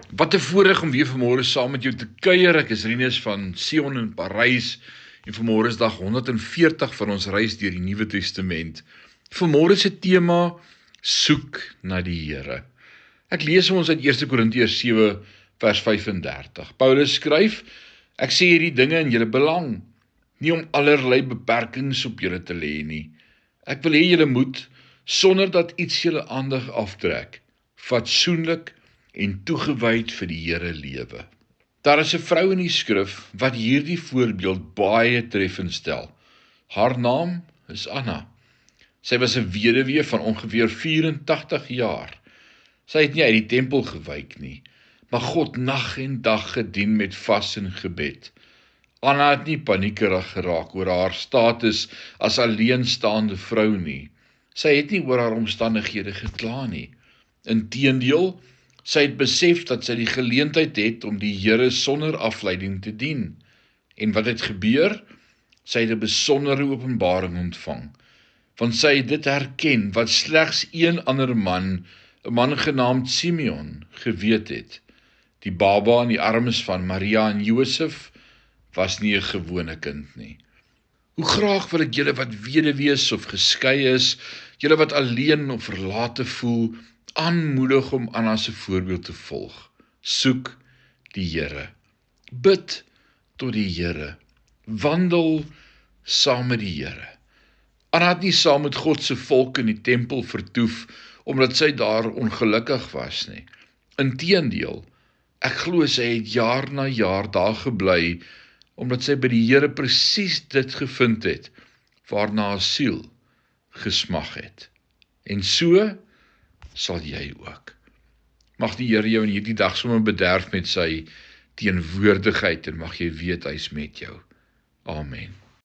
Wat 'n voorreg om weer vanmôre saam met jou te kuier. Ek is Rinus van Sion in Parys en vanmôre is dag 140 van ons reis deur die Nuwe Testament. Vanmôre se tema: soek na die Here. Ek lees ons uit 1 Korintiërs 7 vers 35. Paulus skryf: Ek sê hierdie dinge in julle belang, nie om allerlei beperkings op julle te lê nie. Ek wil hê julle moet, sonder dat iets julle aandag aftrek, fatsoenlik en toegewyd vir die Here lewe. Daar is 'n vrou in die skrif wat hierdie voorbeeld baie treffend stel. Haar naam is Anna. Sy was 'n weduwee van ongeveer 84 jaar. Sy het nie uit die tempel gewyk nie, maar God nag en dag gedien met vas en gebed. Anna het nie paniekerig geraak oor haar status as alleenstaande vrou nie. Sy het nie oor haar omstandighede gekla nie. Inteendeel, sy het besef dat sy die geleentheid het om die Here sonder afleiding te dien. En wat het gebeur? Sy het 'n besondere openbaring ontvang, want sy het dit herken wat slegs een ander man, 'n man genaamd Simeon, geweet het. Die baba in die arms van Maria en Josef was nie 'n gewone kind nie. Hoe graag wil ek julle wat weduwees of geskei is, julle wat alleen of verlate voel, aanmoedig om Anna se voorbeeld te volg. Soek die Here. Bid tot die Here. Wandel saam met die Here. Anna het nie saam met God se volk in die tempel vertoef omdat sy daar ongelukkig was nie. Inteendeel, ek glo sy het jaar na jaar daar gebly omdat sy by die Here presies dit gevind het waarna haar siel gesmag het. En so sal jy ook. Mag die Here jou in hierdie dag sommer bederf met sy teenwoordigheid en mag jy weet hy's met jou. Amen.